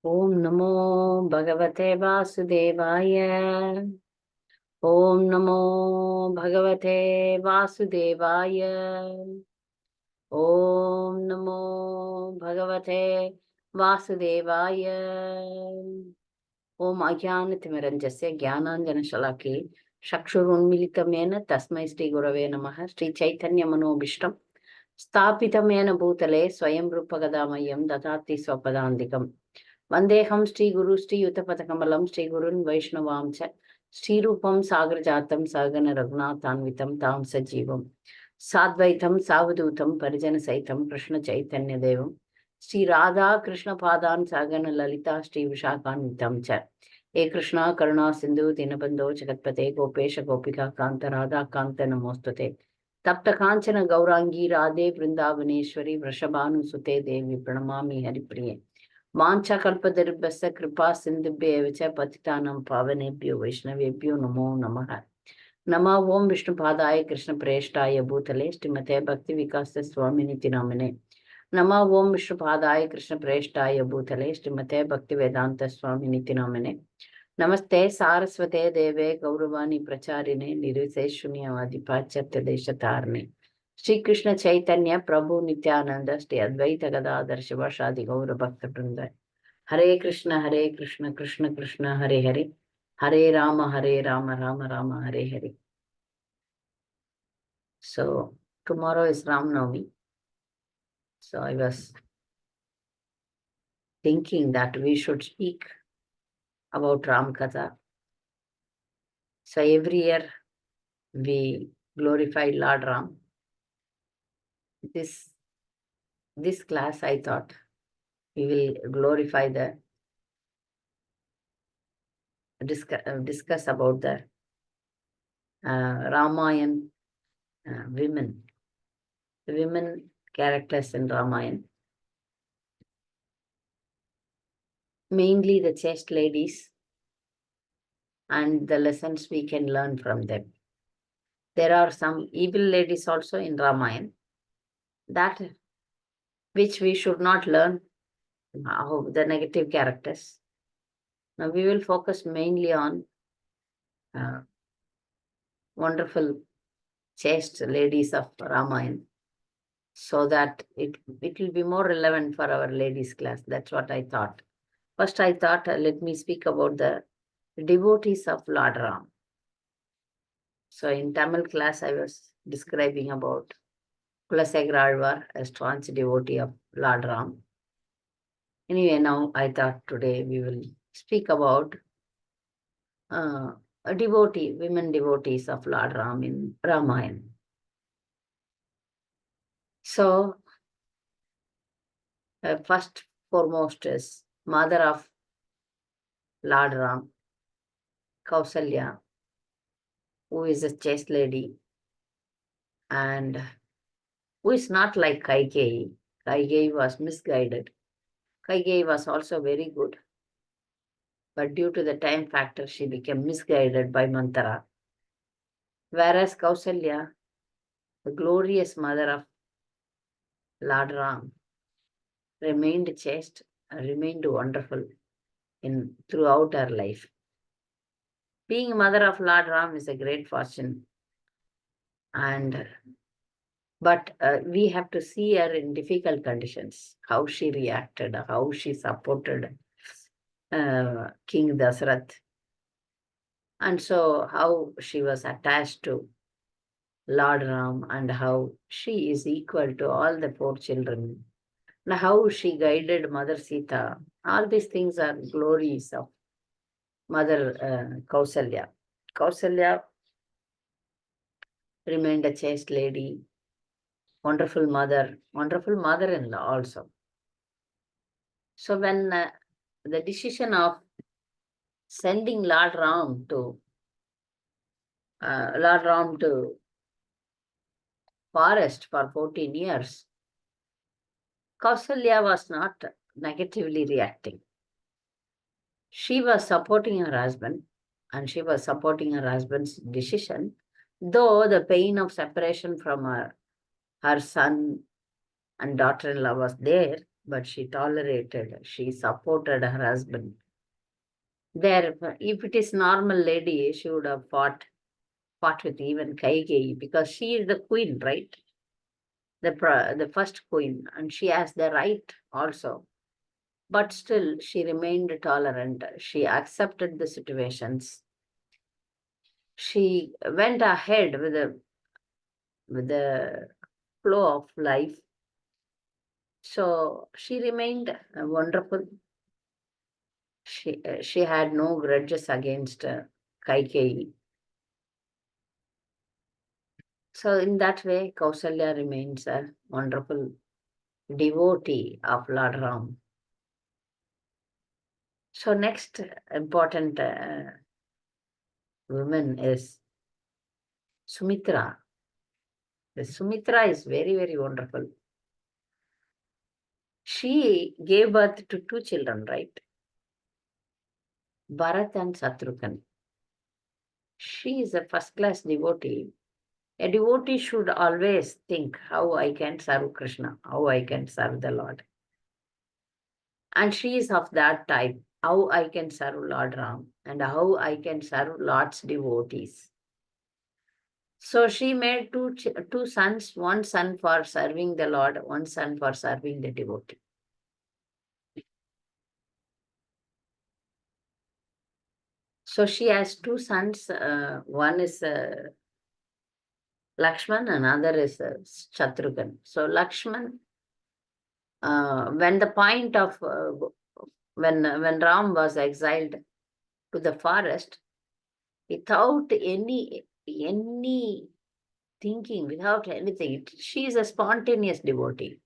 Om Namo Bhagavate Vasudevaya. Om Namo Bhagavate Vasudevaya. Om Namo Bhagavate Vasudevaya. Om Ajnanatimirandasya Jnananjana Shalake Chakshurunmilitamena Tasmai Shri Gurave Namaha. Shri Chaitanya Manobishtam Sthapitamena Bhutale Swayam Rupa Gadamayam Dadati Swapadandikam Vandeham Shri Guru Shri Yuttapatakamalam Shri Gurun Vaishnavamcha cha Shri Rupam Sagrajatam Sagana Raghunathanvitam Tam Sajivam Sadvaitam Savadutam Parijana Saitam Krishna Chaitanya Devam Shri Radha Krishna Padan Sagana Lalita Shri Vishakhanvitam cha E Krishna Karuna Sindhu Dinabandho Jagatpate Gopesha Gopika Kanta Radha Kanta Namostate Tapta Kanchana Gaurangi Radhe Vrindavaneshwari Vrishabhanu Sute Devi Pranamami Haripriye Mancha kalpadaribhasya kripa sindhubhyev cha patitanam pavanebhyo vaishnavebhyo namo namaha. Nama Om Vishnu Padaya Krishna Preshtaya Bhutale Srimate Bhakti Vikasa Swaminiti Namane. Nama Om Vishnu Padaya Krishna Preshtaya Bhutale Srimate Bhakti Vedanta Swaminiti Namane. Namaste Saraswate Deve Gauravani Pracharine Nirviseshunyavadi Pachatya Deshatarne. Shri Krishna Chaitanya Prabhu Nityananda Shri Advaita Gadadhar Shivashadi Gaura Bhakta Vrinda. Hare Krishna Krishna Krishna Hare Hare Hare Rama Rama Rama Hare Hare. So tomorrow is Ram Navami. So I was thinking that we should speak about Ram Katha. So every year we glorify Lord Ram. This class I thought we will glorify discuss about the Ramayana women characters in Ramayana. Mainly the chaste ladies and the lessons we can learn from them. There are some evil ladies also in Ramayana, that which we should not learn, the negative characters. Now we will focus mainly on wonderful chaste ladies of Ramayana, so that it will be more relevant for our ladies class. That's what I thought. First I thought, let me speak about the devotees of Lord Ram. So in Tamil class, I was describing about Kulasegaralvar, a staunch devotee of Lord Ram. Anyway, now I thought today we will speak about a women devotees of Lord Ram in Ramayana. So, first foremost is mother of Lord Ram, Kausalya, who is a chaste lady and who is not like Kaikeyi. Kaikeyi was misguided. Kaikeyi was also very good, but due to the time factor, she became misguided by Mantara. Whereas Kausalya, the glorious mother of Lord Ram, remained chaste, remained wonderful throughout her life. Being mother of Lord Ram is a great fortune, but we have to see her in difficult conditions, how she reacted, how she supported King Dasarath, and so how she was attached to Lord Ram and how she is equal to all the 4 children. Now, how she guided Mother Sita. All these things are glories of Mother Kausalya. Kausalya remained a chaste lady, wonderful mother-in-law also. So when the decision of sending Lord Ram to forest for 14 years, Kausalya was not negatively reacting. She was supporting her husband and she was supporting her husband's decision, though the pain of separation from her son and daughter-in-law was there, but she tolerated, she supported her husband. There, if it is normal lady, she would have fought with even Kaikeyi, because she is the queen, right? The first queen, and she has the right also. But still, she remained tolerant. She accepted the situations. She went ahead with the flow of life. So she remained wonderful. She had no grudges against Kaikeyi. So in that way, Kausalya remains a wonderful devotee of Lord Ram. So next important woman is Sumitra. The Sumitra is very, very wonderful. She gave birth to two children, right? Bharat and Shatrughan. She is a first-class devotee. A devotee should always think how I can serve Krishna, how I can serve the Lord. And she is of that type, how I can serve Lord Ram and how I can serve Lord's devotees. So she made two sons, one son for serving the Lord, one son for serving the devotee. So she has two sons. One is Lakshman, another is Shatrughan. So Lakshman, when the point of when Ram was exiled to the forest, without any thinking, without anything, she is a spontaneous devotee.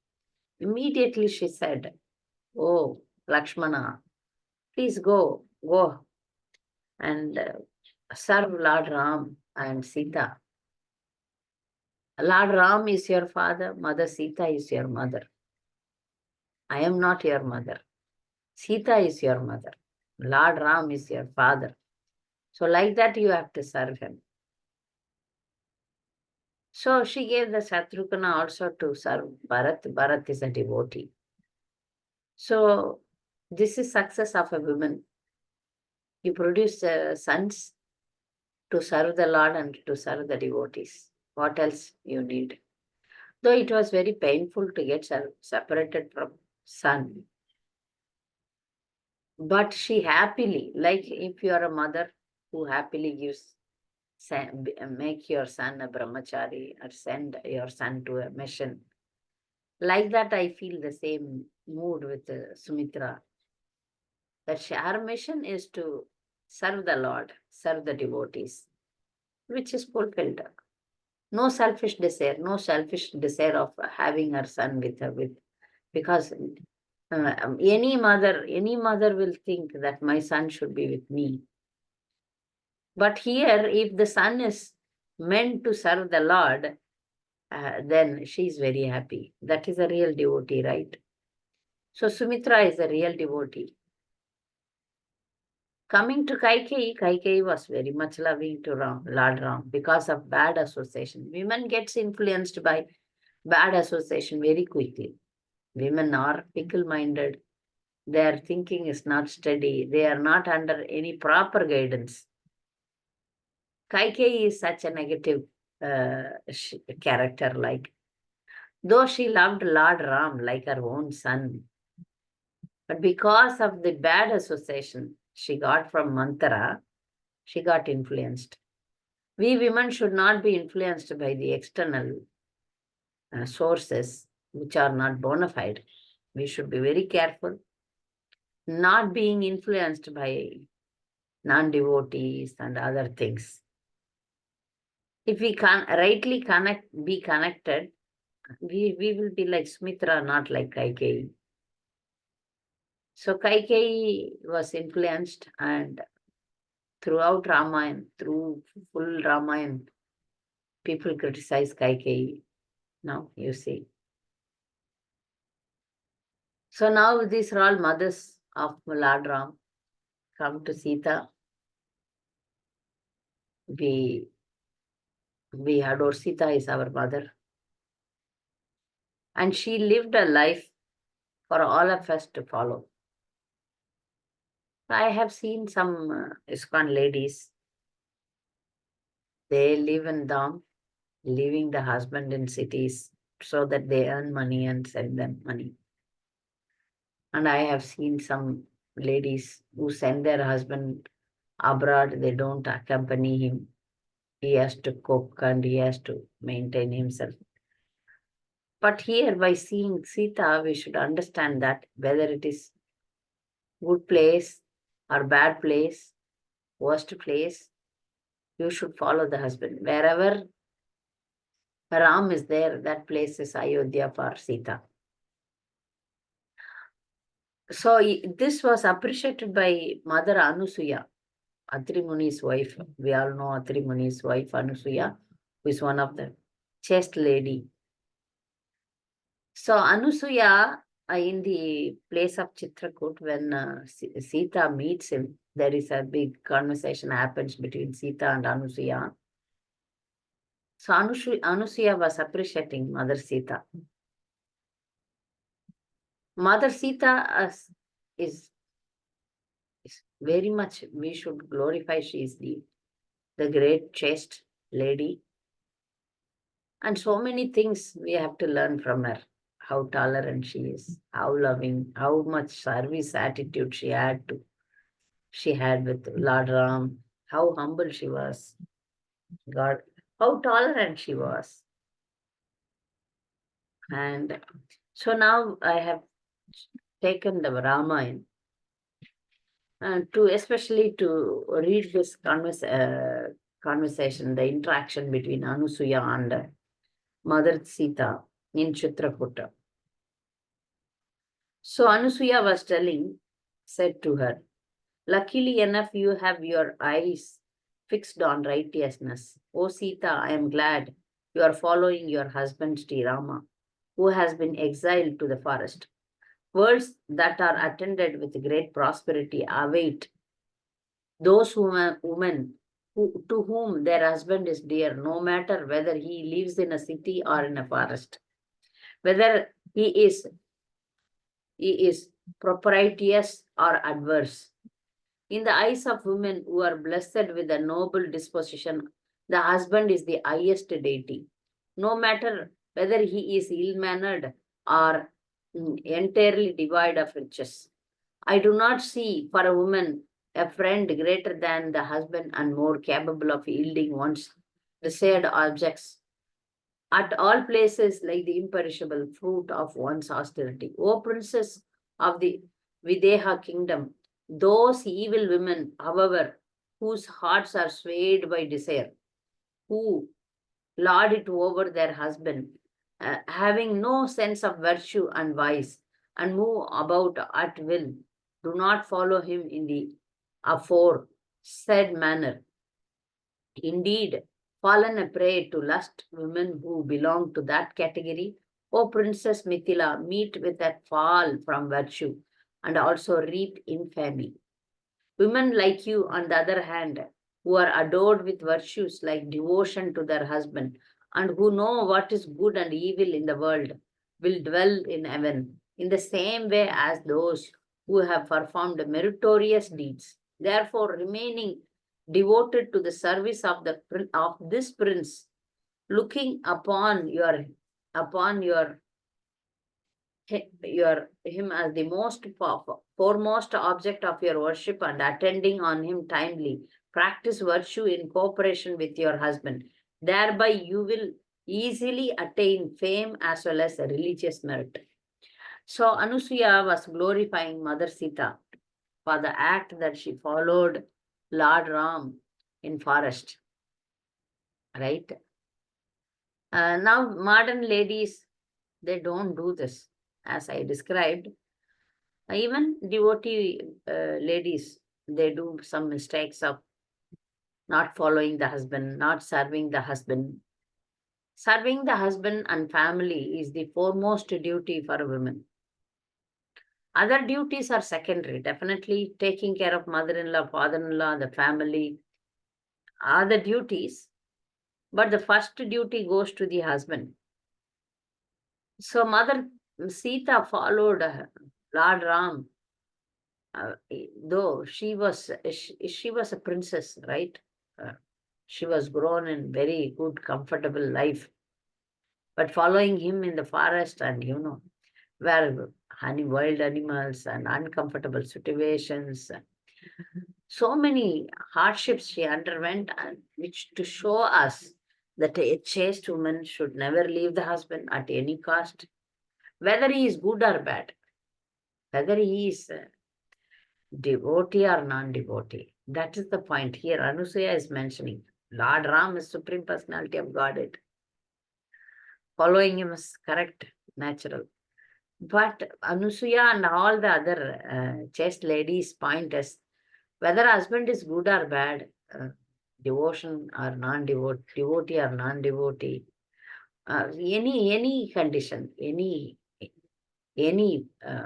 Immediately she said, "Oh, Lakshmana, please go and serve Lord Ram and Sita. Lord Ram is your father, Mother Sita is your mother. I am not your mother. Sita is your mother. Lord Ram is your father. So like that you have to serve him." So she gave the Shatrugna also to serve Bharat. Bharat is a devotee. So this is success of a woman. You produce sons to serve the Lord and to serve the devotees. What else you need? Though it was very painful to get separated from son. But she happily, like if you are a mother who happily make your son a brahmachari or send your son to a mission. Like that, I feel the same mood with Sumitra. That her mission is to serve the Lord, serve the devotees, which is fulfilled. No selfish desire, no selfish desire of having her son with her, because any mother will think that my son should be with me. But here, if the son is meant to serve the Lord, then she is very happy. That is a real devotee, right? So Sumitra is a real devotee. Coming to Kaikeyi, Kaikeyi was very much loving to Lord Ram because of bad association. Women gets influenced by bad association very quickly. Women are fickle-minded. Their thinking is not steady. They are not under any proper guidance. Kaikeyi is such a negative character, like, though she loved Lord Ram like her own son, but because of the bad association she got from Manthara, she got influenced. We women should not be influenced by the external sources which are not bona fide. We should be very careful, not being influenced by non-devotees and other things. If we can rightly be connected, we will be like Smitra, not like Kaikeyi. So Kaikeyi was influenced, and throughout Ramayana, through full Ramayana, people criticize Kaikeyi. Now you see. So now these are all mothers of Lord Ram. Come to Sita. We adore Sita is our mother. And she lived a life for all of us to follow. I have seen some ISKCON ladies, they live in Dham, leaving the husband in cities so that they earn money and send them money. And I have seen some ladies who send their husband abroad, they don't accompany him. He has to cook and he has to maintain himself. But here, by seeing Sita, we should understand that whether it is good place or bad place, worst place, you should follow the husband. Wherever Ram is there, that place is Ayodhya for Sita. So this was appreciated by Mother Anusuya, Atri Muni's wife. We all know Atri Muni's wife, Anusuya, who is one of the chaste lady. So Anusuya, in the place of Chitrakoot, when Sita meets him, there is a big conversation happens between Sita and Anusuya. So Anusuya was appreciating Mother Sita. Mother Sita is very much, we should glorify. She is the great chaste lady. And so many things we have to learn from her. How tolerant she is, how loving, how much service attitude she had with Lord Ram, how humble she was. God, how tolerant she was. And so now I have taken the Ramayana especially to read this conversation, the interaction between Anusuya and Mother Sita in Chitrakuta. So Anusuya was said to her, luckily enough, you have your eyes fixed on righteousness. O Sita, I am glad you are following your husband Sri Rama, who has been exiled to the forest. Worlds that are attended with great prosperity await those women to whom their husband is dear, no matter whether he lives in a city or in a forest, whether he is propitious or adverse. In the eyes of women who are blessed with a noble disposition, the husband is the highest deity. No matter whether he is ill-mannered or entirely devoid of riches. I do not see for a woman a friend greater than the husband and more capable of yielding one's desired objects at all places like the imperishable fruit of one's austerity. O princess of the Videha kingdom, those evil women, however, whose hearts are swayed by desire, who lord it over their husband, having no sense of virtue and vice, and move about at will, do not follow him in the aforesaid manner. Indeed, fallen a prey to lust, women who belong to that category, O Princess Mithila, meet with a fall from virtue and also reap infamy. Women like you, on the other hand, who are adored with virtues like devotion to their husband and who know what is good and evil in the world, will dwell in heaven in the same way as those who have performed meritorious deeds. Therefore, remaining devoted to the service of this prince, looking upon him as the most foremost object of your worship and attending on him timely, practice virtue in cooperation with your husband. Thereby you will easily attain fame as well as a religious merit. So Anusuya was glorifying Mother Sita for the act that she followed Lord Ram in forest. Right? Now modern ladies, they don't do this. As I described, even devotee ladies, they do some mistakes of not following the husband, not serving the husband. Serving the husband and family is the foremost duty for a woman. Other duties are secondary. Definitely taking care of mother-in-law, father-in-law, the family are the duties. But the first duty goes to the husband. So Mother Sita followed Lord Ram, though she was a princess, right? Uh, she was grown in very good, comfortable life, but following him in the forest and where wild animals and uncomfortable situations, so many hardships she underwent, and which to show us that a chaste woman should never leave the husband at any cost, whether he is good or bad, whether he is devotee or non-devotee. That is the point here. Anusuya is mentioning Lord Ram is Supreme Personality of Godhead. Following him is correct, natural. But Anusuya and all the other chaste ladies' point is whether husband is good or bad, devotion or non-devotee, devotee or non-devotee, any condition, any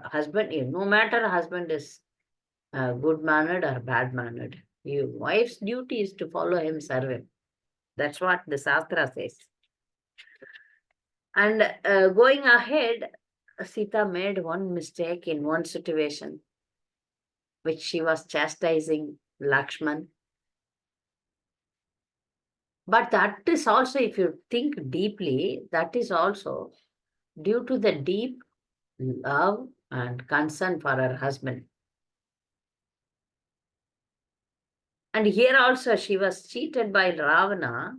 husband, no matter husband is good-mannered or bad-mannered, your wife's duty is to follow him, serve him. That's what the Shastra says. And going ahead, Sita made one mistake in one situation, which she was chastising Lakshman. But that is also, if you think deeply, that is also due to the deep love and concern for her husband. And here also she was cheated by Ravana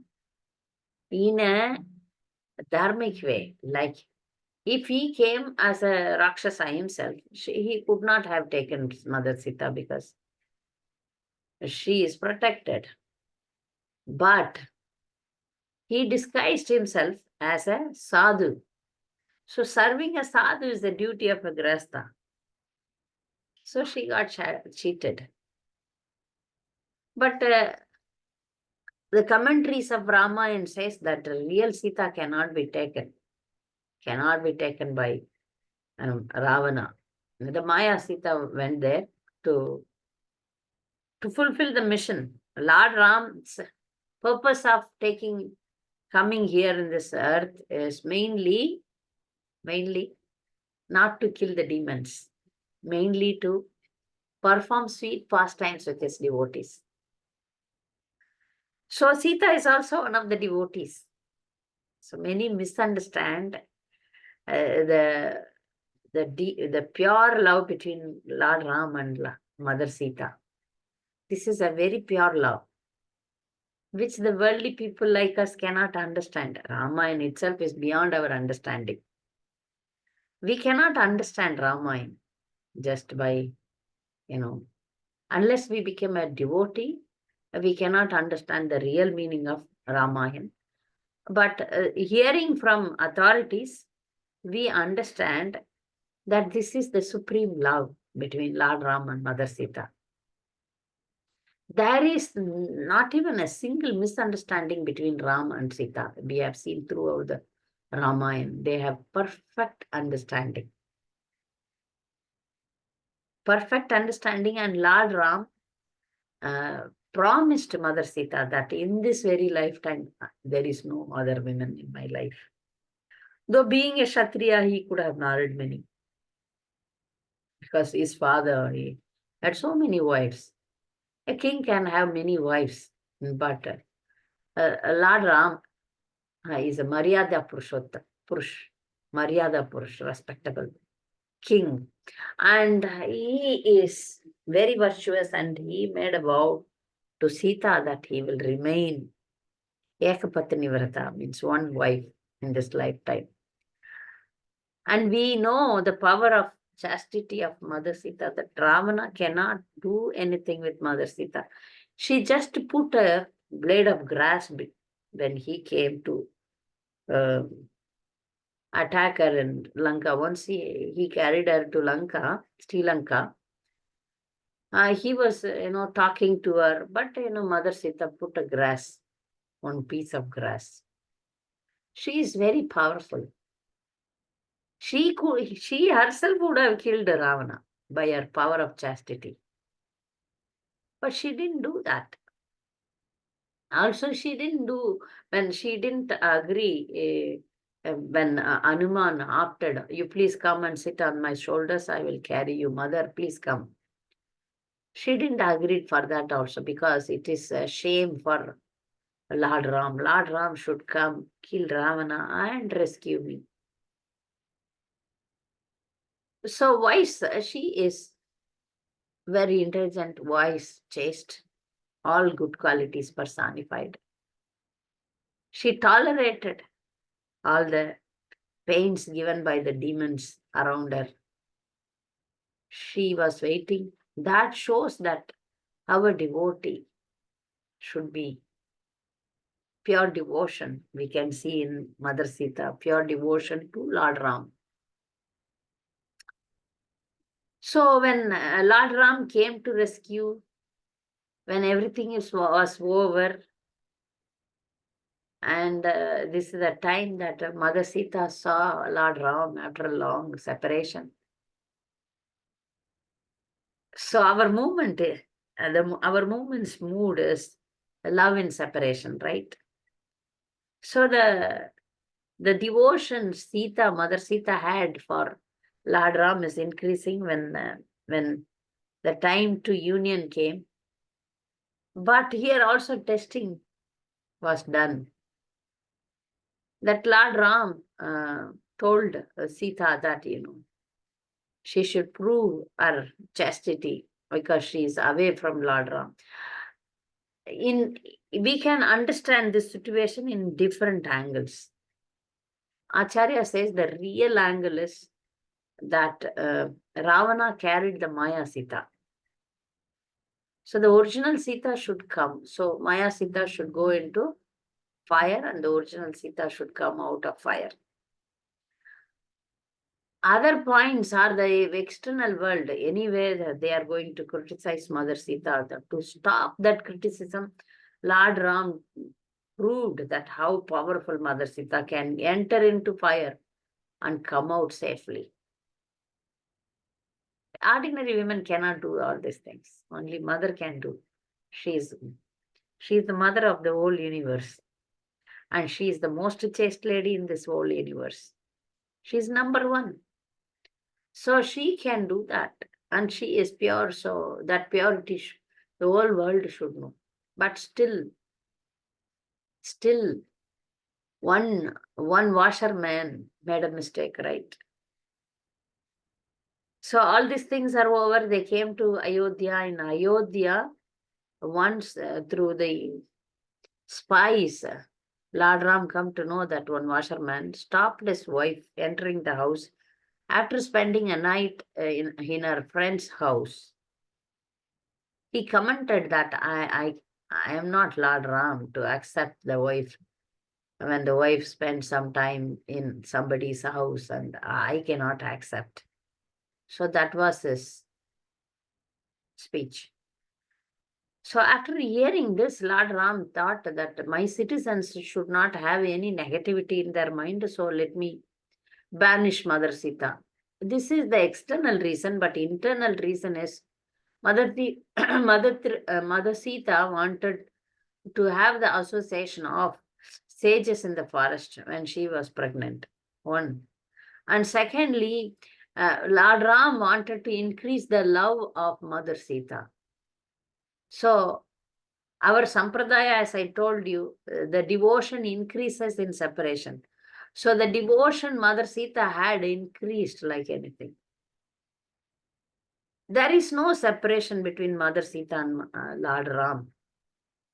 in a dharmic way. Like if he came as a Rakshasa himself, he could not have taken Mother Sita because she is protected. But he disguised himself as a sadhu. So serving a sadhu is the duty of a grasta. So she got cheated. But the commentaries of Ramayana says that real Sita cannot be taken by Ravana. The Maya Sita went there to fulfill the mission. Lord Ram's purpose of coming here in this earth is mainly not to kill the demons, mainly to perform sweet pastimes with his devotees. So Sita is also one of the devotees. So many misunderstand the pure love between Lord Ram and Mother Sita. This is a very pure love, which the worldly people like us cannot understand. Ramayana itself is beyond our understanding. We cannot understand Ramayana just by, unless we become a devotee, we cannot understand the real meaning of Ramayana. But hearing from authorities, we understand that this is the supreme love between Lord Ram and Mother Sita. There is not even a single misunderstanding between Ram and Sita. We have seen throughout the Ramayana. They have perfect understanding. Perfect understanding, and Lord Ram promised Mother Sita that in this very lifetime, there is no other woman in my life. Though being a Kshatriya, he could have married many. Because his father, he had so many wives. A king can have many wives, but Lord Ram is a Maryada Maryada Purush, respectable king. And he is very virtuous, and he made a vow to Sita that he will remain Ekapatni Vrata, means one wife in this lifetime. And we know the power of chastity of Mother Sita, that Ravana cannot do anything with Mother Sita. She just put a blade of grass when he came to attack her in Lanka. Once he carried her to Lanka, Sri Lanka. He was, talking to her, but, Mother Sita put one piece of grass. She is very powerful. She herself would have killed Ravana by her power of chastity. But she didn't do that. Also, she didn't do, when she didn't agree when Hanuman opted, you please come and sit on my shoulders, I will carry you. Mother, please come. She didn't agree for that also, because it is a shame for Lord Ram. Lord Ram should come, kill Ravana and rescue me. So wise, she is very intelligent, wise, chaste, all good qualities personified. She tolerated all the pains given by the demons around her. She was waiting. That shows that our devotee should be pure devotion. We can see in Mother Sita, pure devotion to Lord Ram. So when Lord Ram came to rescue, when everything was over, and this is the time that Mother Sita saw Lord Ram after a long separation. So our movement, our movement's mood is love in separation, right? So the devotion Sita, Mother Sita had for Lord Ram is increasing when the time to union came. But here also testing was done. That Lord Ram told Sita that, she should prove her chastity because she is away from Lord Ram. We can understand this situation in different angles. Acharya says the real angle is that Ravana carried the Maya Sita. So the original Sita should come. So Maya Sita should go into fire and the original Sita should come out of fire. Other points are the external world. Anyway, they are going to criticize Mother Sita. To stop that criticism, Lord Ram proved that how powerful Mother Sita can enter into fire and come out safely. Ordinary women cannot do all these things. Only Mother can do. She is the mother of the whole universe. And she is the most chaste lady in this whole universe. She is number one. So she can do that. And she is pure. So that purity, the whole world should know. But still, one washerman made a mistake, right? So all these things are over. They came to Ayodhya. In Ayodhya, once through the spies, Lord Ram come to know that one washerman stopped his wife entering the house after spending a night in her friend's house. He commented that I am not Lord Ram to accept the wife when the wife spends some time in somebody's house, and I cannot accept. So that was his speech. So after hearing this, Lord Ram thought that my citizens should not have any negativity in their mind, so let me banish Mother Sita. This is the external reason, but internal reason is Mother Sita wanted to have the association of sages in the forest when she was pregnant. One. And secondly, Lord Ram wanted to increase the love of Mother Sita. So our sampradaya, as I told you, the devotion increases in separation. So the devotion Mother Sita had increased like anything. There is no separation between Mother Sita and Lord Ram.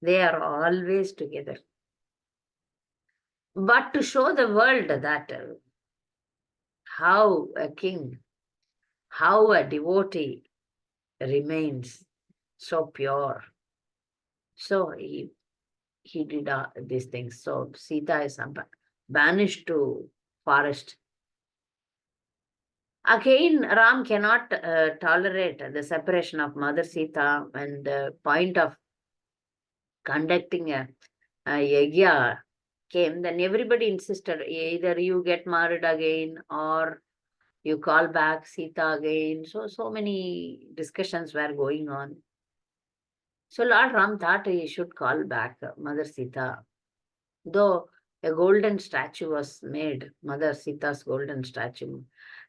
They are always together. But to show the world that how a king, how a devotee remains so pure. So he did these things. So Sita is banished to forest. Again, Ram cannot tolerate the separation of Mother Sita, and the point of conducting a yagya came. Then everybody insisted, either you get married again or you call back Sita again. So many discussions were going on. So Lord Ram thought he should call back Mother Sita. Though A golden statue was made, Mother Sita's golden statue.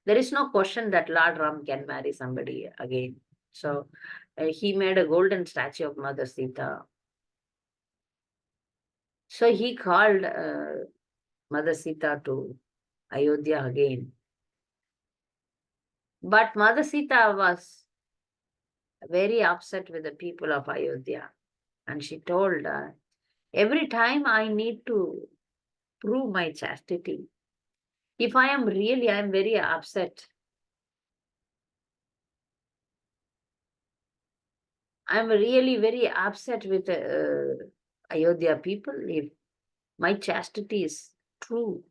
There is no question that Lord Ram can marry somebody again. So he made a golden statue of Mother Sita. So he called Mother Sita to Ayodhya again. But Mother Sita was very upset with the people of Ayodhya. And she told, every time I need to prove my chastity, if I am very upset. I'm really very upset with Ayodhya people. If my chastity is true,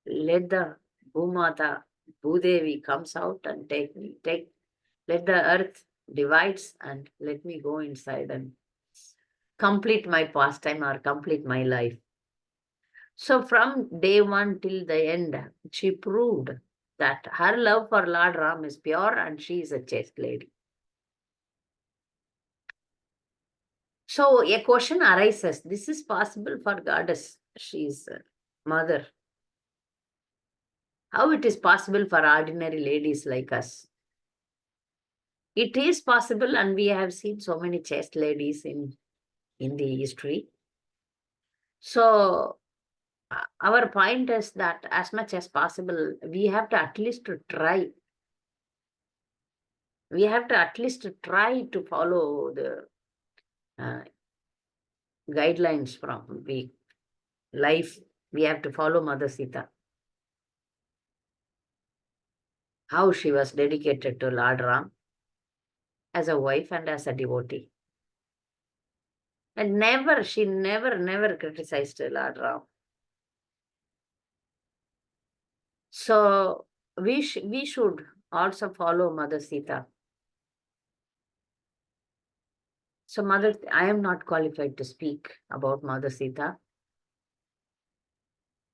let the Bhumata, Bhudevi comes out and take me. Let the earth divides and let me go inside and complete my pastime or complete my life. So from day one till the end, she proved that her love for Lord Ram is pure and she is a chaste lady. So a question arises, this is possible for goddess, she is mother. How it is possible for ordinary ladies like us? It is possible, and we have seen so many chaste ladies in the history. So our point is that as much as possible, we have to at least try. We have to at least try to follow the guidelines from the life. We have to follow Mother Sita. How she was dedicated to Lord Ram as a wife and as a devotee. And she never criticized Lord Ram. So we should also follow Mother Sita. So I am not qualified to speak about Mother Sita.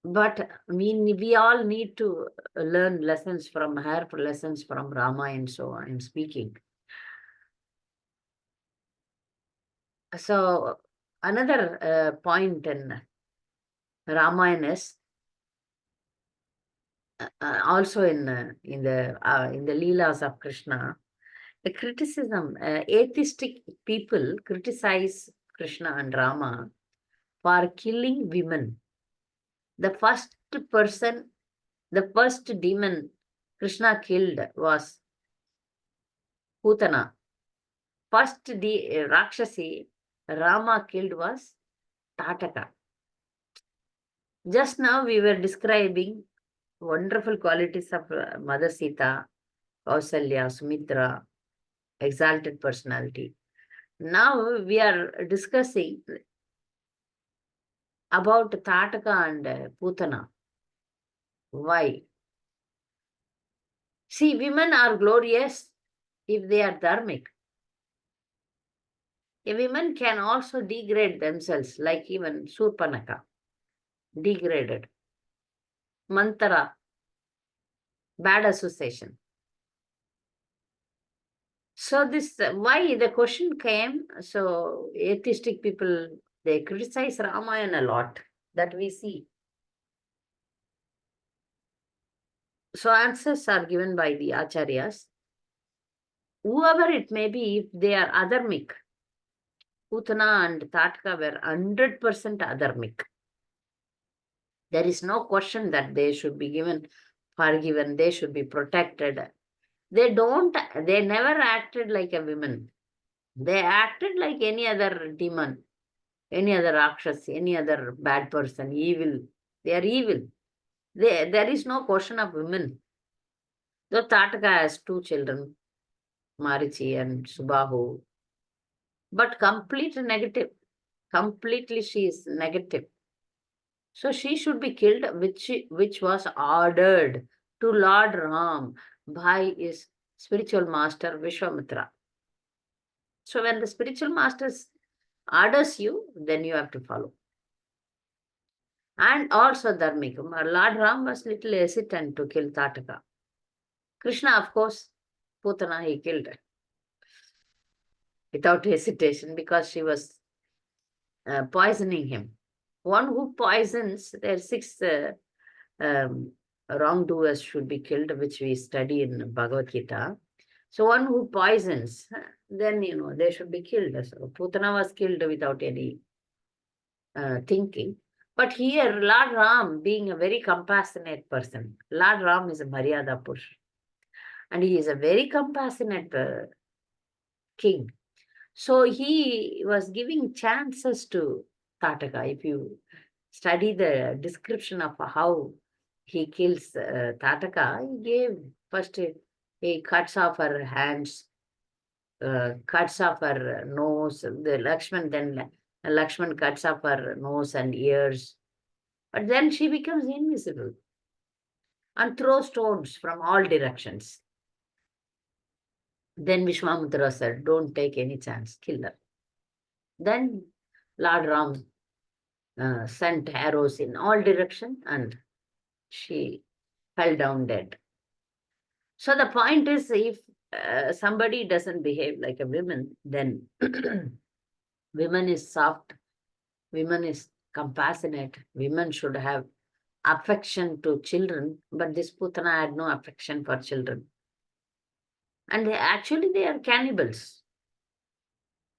But we all need to learn lessons from her, lessons from Rama, and so on, in speaking. So another point in Ramayana is also in the Leelas of Krishna, the criticism, atheistic people criticize Krishna and Rama for killing women. The first demon Krishna killed was Putana. First Rakshasi Rama killed was Tataka. Just now we were describing wonderful qualities of Mother Sita, Kausalya, Sumitra, exalted personality. Now we are discussing about Tataka and Putana. Why? See, women are glorious if they are dharmic. A woman can also degrade themselves, like even Surpanaka, degraded. Mantara, bad association. So why the question came, so atheistic people, they criticize Ramayana a lot, that we see. So answers are given by the acharyas. Whoever it may be, if they are adharmic, Putana and Tatka were 100% adharmic. There is no question that they should be forgiven, they should be protected. They never acted like a woman. They acted like any other demon, any other Rakshas, any other bad person, evil. They are evil. There is no question of women. Though Tataka has 2 children, Marichi and Subahu, but completely negative. Completely she is negative. So she should be killed, which was ordered to Lord Ram by his spiritual master Vishwamitra. So when the spiritual master orders you, then you have to follow. And also dharmic. Lord Ram was little hesitant to kill Tataka. Krishna, of course, Putana he killed without hesitation because she was poisoning him. One who poisons, there are six wrongdoers should be killed, which we study in Bhagavad Gita. So one who poisons, then, they should be killed. So Putana was killed without any thinking. But here, Lord Ram, being a very compassionate person, Lord Ram is a Maryada Purush. And he is a very compassionate king. So he was giving chances to Tataka. If you study the description of how he kills Tataka, he gave first, he cuts off her hands, cuts off her nose. Then Lakshman cuts off her nose and ears. But then she becomes invisible and throws stones from all directions. Then Vishwamitra said, don't take any chance, kill her. Then Lord Ram sent arrows in all directions and she fell down dead. So the point is, if somebody doesn't behave like a woman, then women is soft, women is compassionate, women should have affection to children, but this Putana had no affection for children. And actually they are cannibals.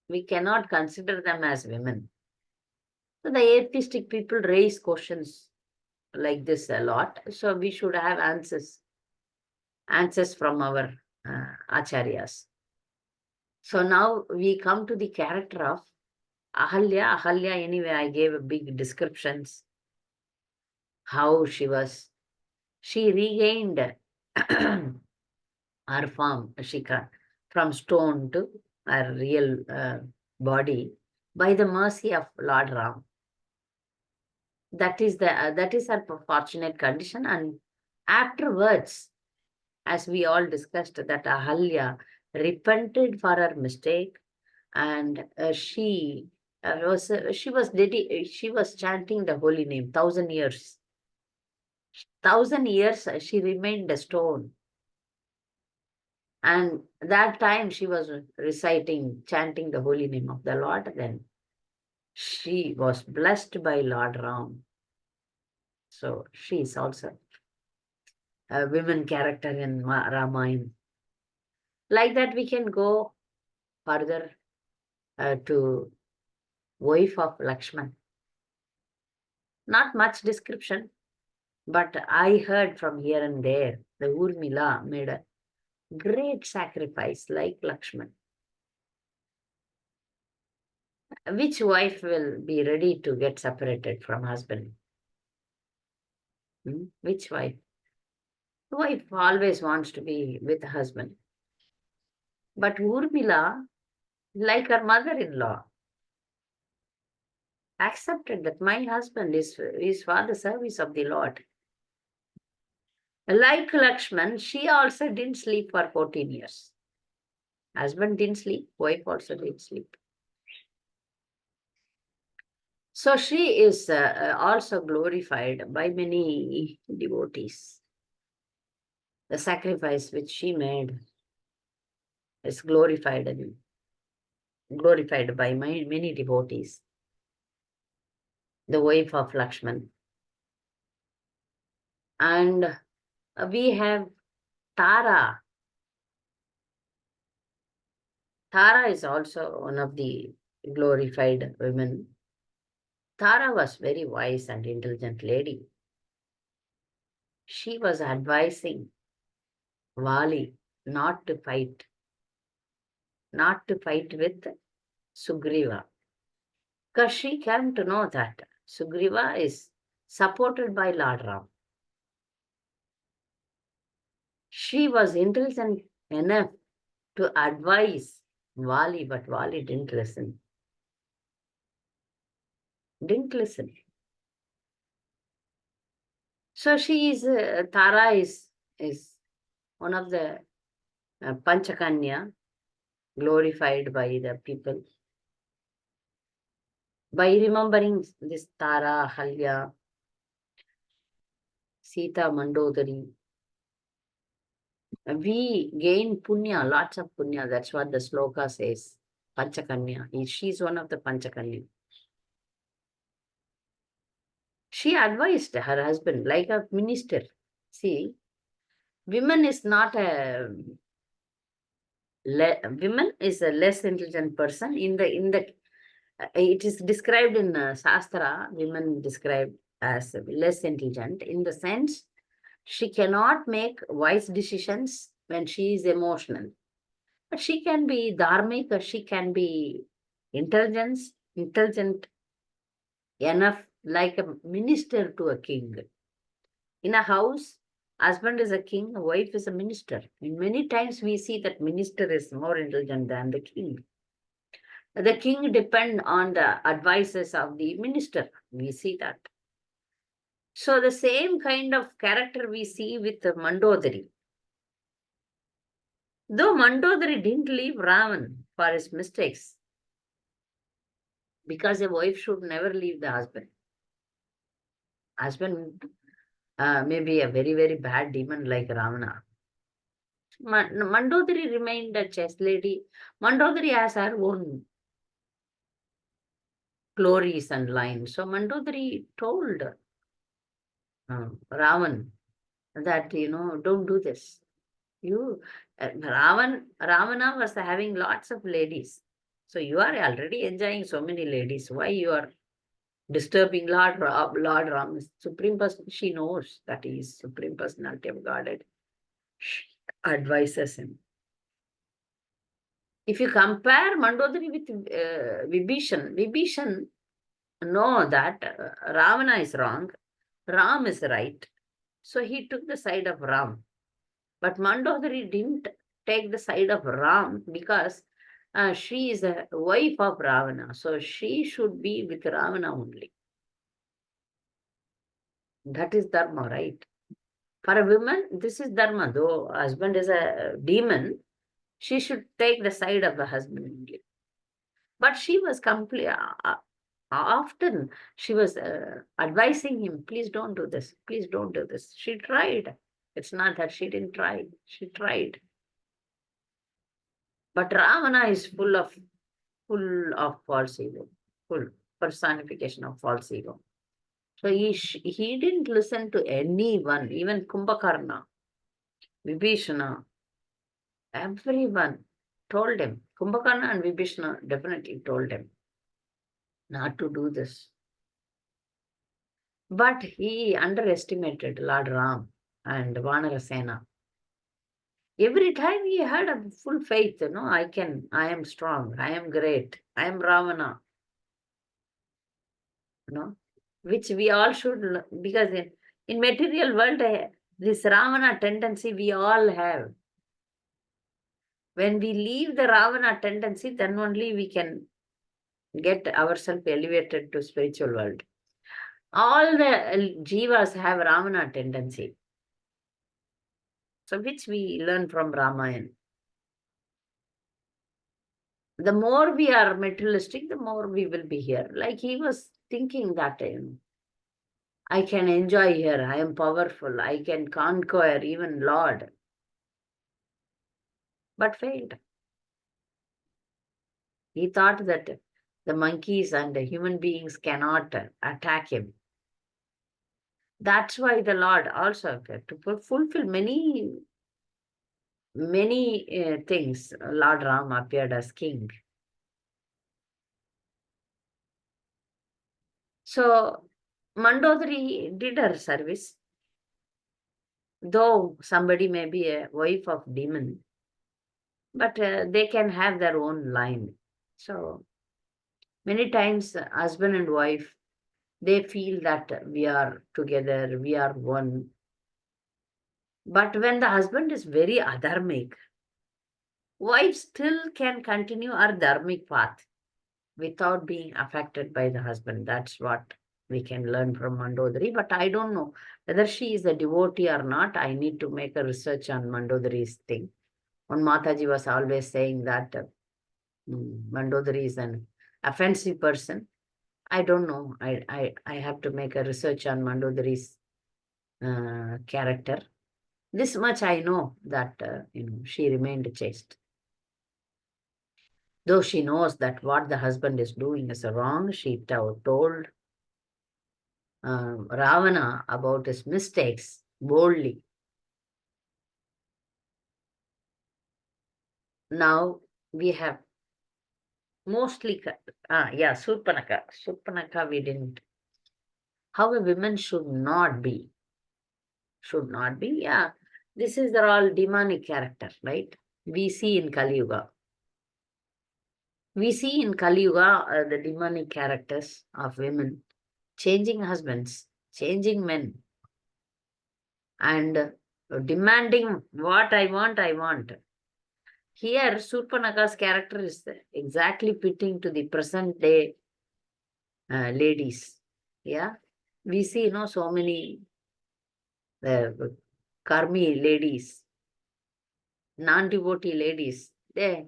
We cannot consider them as women. So the atheistic people raise questions like this a lot. So we should have answers from our acharyas. So now we come to the character of Ahalya. Ahalya, anyway, I gave a big descriptions how she regained her form, from stone to her real body by the mercy of Lord Ram. That is her fortunate condition. And afterwards, as we all discussed, that Ahalya repented for her mistake, and she was chanting the holy name 1,000 years. 1,000 years she remained a stone. And that time she was chanting the holy name of the Lord. Then she was blessed by Lord Ram. So she is also a women character in Ramayana. Like that, we can go further to wife of Lakshman. Not much description, but I heard from here and there, the Urmila made a great sacrifice like Lakshman. Which wife will be ready to get separated from husband? Which wife? The wife always wants to be with the husband. But Urmila, like her mother-in-law, accepted that my husband is for the service of the Lord. Like Lakshman, she also didn't sleep for 14 years. Husband didn't sleep, wife also didn't sleep. So she is also glorified by many devotees. The sacrifice which she made is glorified by many devotees. The wife of Lakshman. And we have Tara. Tara is also one of the glorified women. Tara was very wise and intelligent lady. She was advising Vali not to fight with Sugriva. Because she came to know that Sugriva is supported by Lord Ram. She was intelligent enough to advise Vali, but Vali didn't listen. So she is, Tara is one of the Panchakanya, glorified by the people. By remembering this Tara, Halya, Sita, Mandodari, we gain punya, lots of punya. That's what the sloka says. Panchakanya. She's one of the Panchakanya. She advised her husband like a minister. See, women is not a women is a less intelligent person in the it is described in Shastra, women described as less intelligent in the sense she cannot make wise decisions when she is emotional. But she can be dharmic, or she can be intelligent enough like a minister to a king. In a house, husband is a king, wife is a minister. And many times we see that minister is more intelligent than the king. The king depend on the advices of the minister. We see that. So the same kind of character we see with Mandodari. Though Mandodari didn't leave Ravan for his mistakes, because a wife should never leave the husband. Husband may be a very, very bad demon like Ravana. Mandodari remained a chaste lady. Mandodari has her own glories and lines. So Mandodari told Ravan that, don't do this. Ravana was having lots of ladies. So you are already enjoying so many ladies. Why you are disturbing Lord Ram? Supreme Person, she knows that he is Supreme Personality of Godhead. She advises him. If you compare Mandodari with Vibhishan know that Ravana is wrong, Ram is right. So he took the side of Ram. But Mandodari didn't take the side of Ram because she is a wife of Ravana. So she should be with Ravana only. That is Dharma, right? For a woman, this is Dharma. Though husband is a demon, she should take the side of the husband only. But she was often she was advising him, please don't do this, please don't do this. She tried. It's not that she didn't try. She tried. But Ravana is full of false ego, full personification of false ego. So he didn't listen to anyone, even Kumbhakarna, Vibhishana, everyone told him. Kumbhakarna and Vibhishana definitely told him not to do this. But he underestimated Lord Ram and Vanarasena. Every time he had a full faith, I am strong, I am great, I am Ravana, which we all should, because in material world, this Ravana tendency we all have. When we leave the Ravana tendency, then only we can get ourselves elevated to spiritual world. All the jivas have Ravana tendency. So which we learn from Ramayana. The more we are materialistic, the more we will be here. Like he was thinking that, I can enjoy here, I am powerful, I can conquer even Lord. But failed. He thought that the monkeys and the human beings cannot attack him. That's why the Lord also, to fulfill many things, Lord Ram appeared as king. So Mandodari did her service, though somebody may be a wife of demon, but they can have their own line. So many times husband and wife, they feel that we are together, we are one. But when the husband is very adharmic, wife still can continue her dharmic path without being affected by the husband. That's what we can learn from Mandodari. But I don't know whether she is a devotee or not. I need to make a research on Mandodari's thing. One Mataji was always saying that Mandodari is an offensive person. I don't know. I have to make a research on Mandodari's character. This much I know that she remained chaste. Though she knows that what the husband is doing is wrong, she told. Ravana about his mistakes boldly. Now we have mostly, Surpanaka. Surpanaka we didn't. How a woman should not be. Should not be, yeah. This is all demonic character, right? We see in Kali Yuga. We see in Kali Yuga the demonic characters of women changing husbands, changing men, and demanding what I want, I want. Here, Surpanaka's character is exactly fitting to the present day ladies. Yeah, we see, so many karmi ladies, non-devotee ladies. They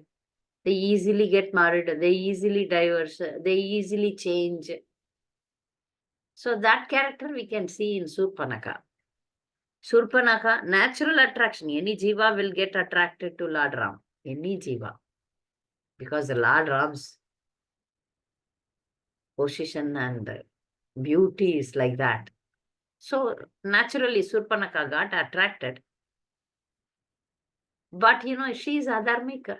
easily get married. They easily divorce. They easily change. So that character we can see in Surpanaka. Surpanaka, natural attraction. Any jiva will get attracted to Lord Ram. Any jiva. Because the Lord Ram's position and beauty is like that. So naturally Surpanaka got attracted. But she is adharmika.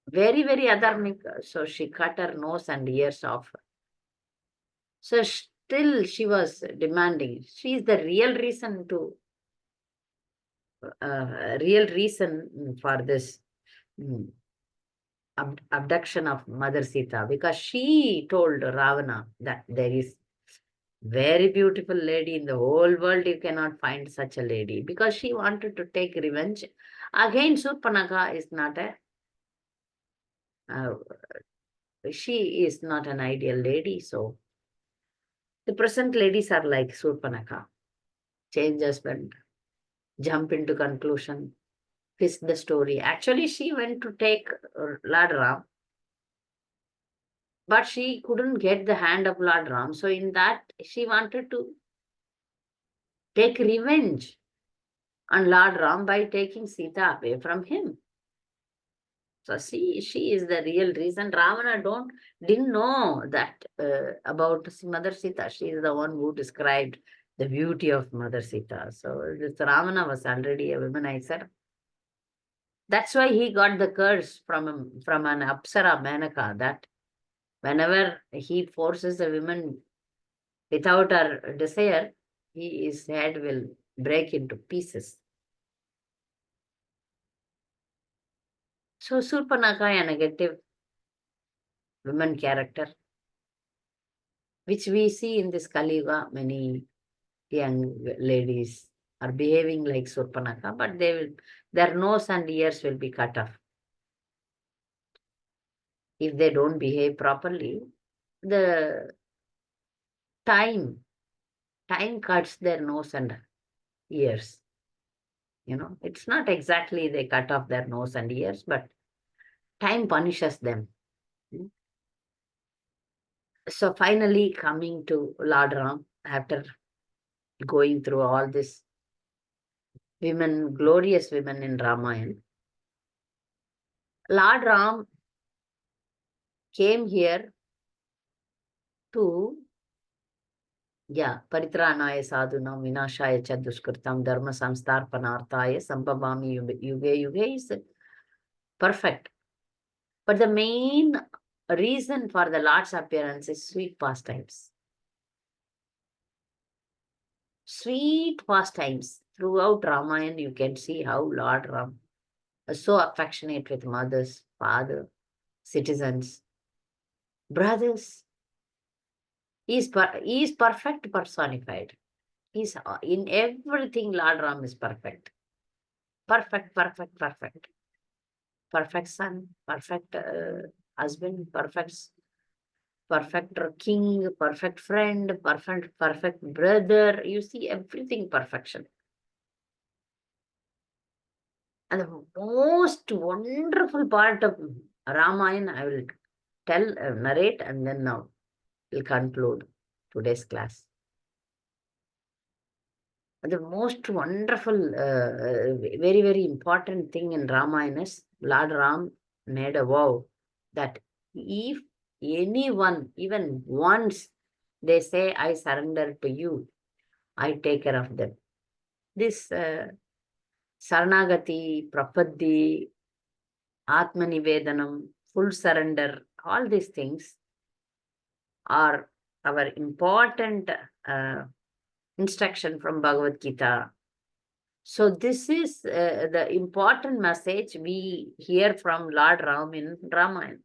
Very, very adharmika. So she cut her nose and ears off. So still she was demanding. She is the real reason for this mm, abduction of Mother Sita, because she told Ravana that there is very beautiful lady in the whole world. You cannot find such a lady, because she wanted to take revenge. Again, Surpanaka is not uh, she is not an ideal lady. So the present ladies are like Surpanaka. Change husband, jump into conclusion, twist the story. Actually, she went to take Lord Ram, but she couldn't get the hand of Lord Ram. So in that, she wanted to take revenge on Lord Ram by taking Sita away from him. So she is the real reason. Ravana didn't know that about Mother Sita. She is the one who described the beauty of Mother Sita. So this Ravana was already a womanizer. That's why he got the curse from an Apsara Menaka, that whenever he forces a woman without her desire, his head will break into pieces. So Surpanaka, a negative woman character, which we see in this Kali Yuga. Many young ladies are behaving like Surpanaka, but their nose and ears will be cut off. If they don't behave properly, the time cuts their nose and ears. It's not exactly they cut off their nose and ears, but time punishes them. So finally coming to Lord Ram, after going through all this women, glorious women in Ramayana, Lord Ram came here to, Paritranaya sadhunam vinashaya cha dushkritam dharma samstarpanarthaya sambhavami yuge yuge is perfect. But the main reason for the Lord's appearance is sweet pastimes. Sweet pastimes. Throughout Ramayana, you can see how Lord Ram is so affectionate with mothers, father, citizens, brothers. He is perfect personified. He's in everything. Lord Ram is perfect. Perfect, perfect, perfect. Perfect son, perfect husband, perfect king, perfect friend, perfect brother. You see everything perfection. And the most wonderful part of Ramayana, I will narrate, and then now we'll conclude today's class. The most wonderful, very, very important thing in Ramayana is Lord Ram made a vow that if anyone, even once, They say, I surrender to you. I take care of them. This Saranagati, Prapaddi, Atmanivedanam, full surrender, all these things are our important instruction from Bhagavad Gita. So this is the important message we hear from Lord Ram in Ramayana.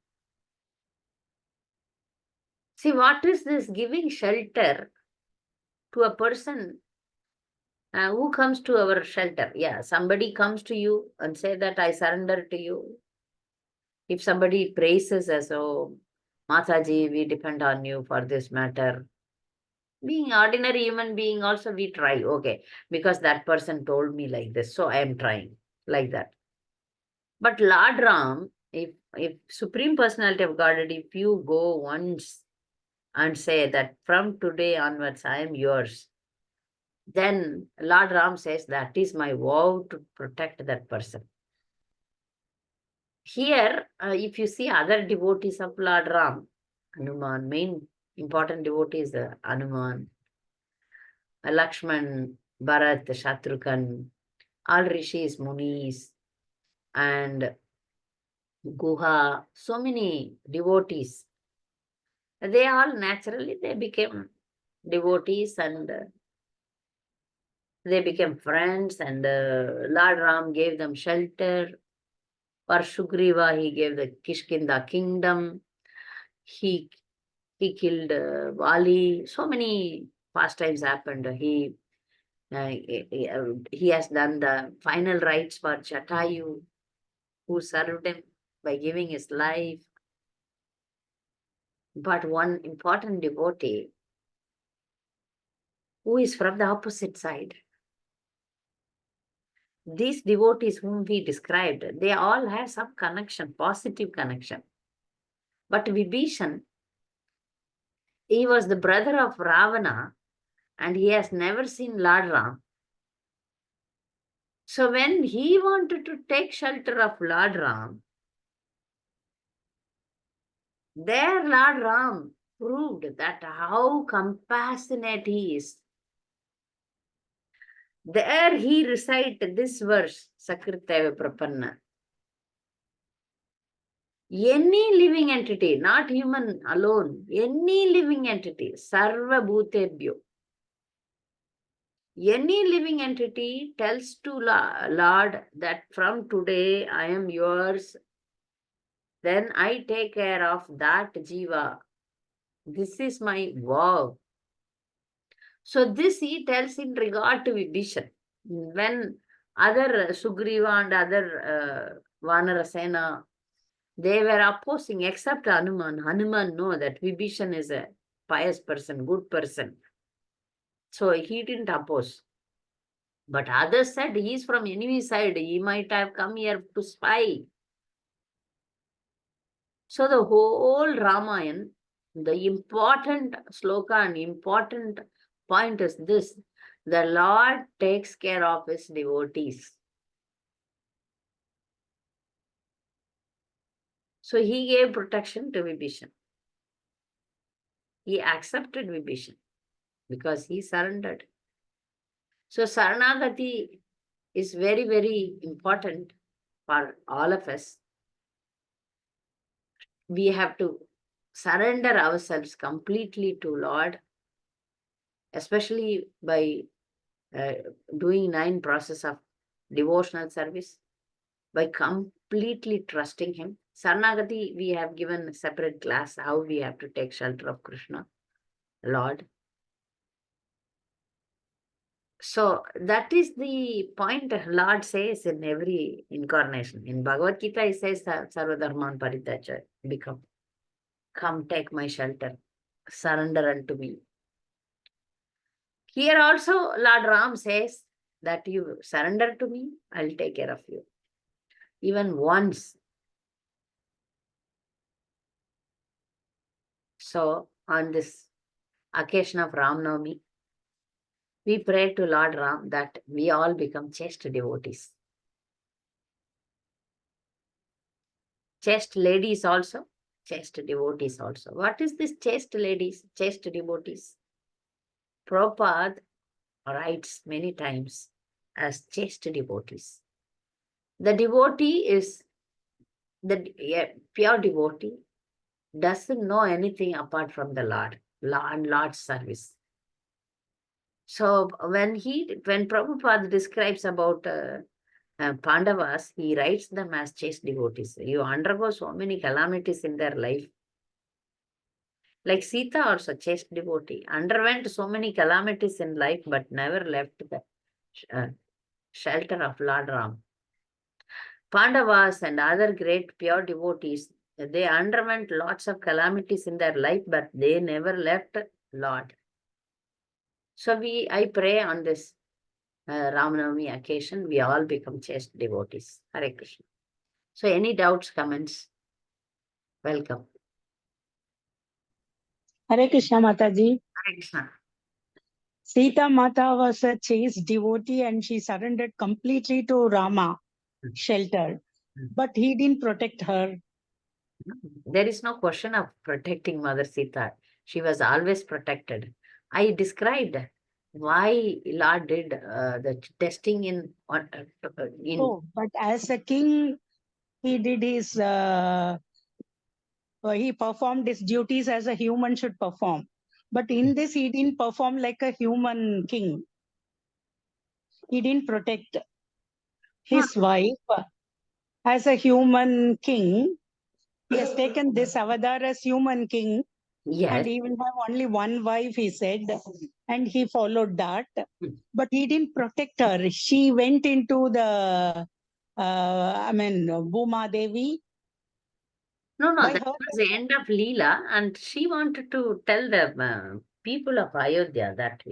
See, what is this giving shelter to a person who comes to our shelter? Yeah, somebody comes to you and say that I surrender to you. If somebody praises us, oh, Mataji, we depend on you for this matter. Being ordinary human being also we try, okay, because that person told me like this, so I am trying, like that. But Lord Ram, if Supreme Personality of Godhead, if you go once and say that from today onwards I am yours, then Lord Ram says that is my vow to protect that person. Here, if you see other devotees of Lord Ram, Hanuman, main important devotee is Hanuman, Lakshman, Bharat, Shatrughan, all rishis, munis, and Guha, so many devotees. They all naturally, they became devotees and they became friends, and Lord Ram gave them shelter. For Sugriva, he gave the Kishkinda kingdom. He killed Vali. So many pastimes happened. He has done the final rites for Jatayu, who served him by giving his life. But one important devotee who is from the opposite side. These devotees whom we described, they all have some connection, positive connection. But Vibhishan, he was the brother of Ravana and he has never seen Lord Ram. So when he wanted to take shelter of Lord Ram, there Lord Ram proved that how compassionate he is. There he recited this verse, Sakriteva Prapanna. Any living entity, not human alone, any living entity, Sarva Bhutebhyo. Any living entity tells to Lord that from today I am yours, then I take care of that jiva. This is my vow. So this he tells in regard to Vibhishan. When other Sugriva and other Vanarasena, they were opposing except Hanuman. Hanuman know that Vibhishan is a pious person, good person. So he didn't oppose. But others said he is from enemy side. He might have come here to spy. So the whole Ramayana, the important sloka and important point is this. The Lord takes care of his devotees. So he gave protection to Vibhishan. He accepted Vibhishan because he surrendered. So Saranagati is very, very important for all of us. We have to surrender ourselves completely to Lord, especially by doing 9 process of devotional service, by completely trusting him. Saranagati, we have given a separate class how we have to take shelter of Krishna, Lord. So that is the point Lord says in every incarnation. In Bhagavad Gita, he says that Sarvadharman Paritacha, become, come take my shelter, surrender unto me. Here also Lord Ram says that you surrender to me, I'll take care of you. Even once. So on this occasion of Ram Navami, we pray to Lord Ram that we all become chaste devotees. Chaste ladies also, chaste devotees also. What is this chaste ladies, chaste devotees? Prabhupada writes many times as chaste devotees. The devotee is the pure devotee, doesn't know anything apart from the Lord's service. So when Prabhupada describes about Pandavas, he writes them as chaste devotees. You undergo so many calamities in their life. Like Sita, also chaste devotee, underwent so many calamities in life, but never left the uh, shelter of Lord Ram. Pandavas and other great pure devotees, they underwent lots of calamities in their life, but they never left Lord. So I pray on this Ramanavami occasion, we all become chaste devotees. Hare Krishna. So any doubts, comments? Welcome. Hare Krishna Mataji. Hare Krishna. Sita Mata was a chaste devotee and she surrendered completely to Rama, sheltered. But he didn't protect her. There is no question of protecting Mother Sita. She was always protected. I described why Lord did the testing in. Oh, but as a king, he did his, he performed his duties as a human should perform. But in this, he didn't perform like a human king. He didn't protect his wife as a human king. He has taken this avatar as human king. Yes. And he will have only one wife, he said, and he followed that. But he didn't protect her. She went into the, Bhuma Devi. No, that was the end of Leela, and she wanted to tell the people of Ayodhya that,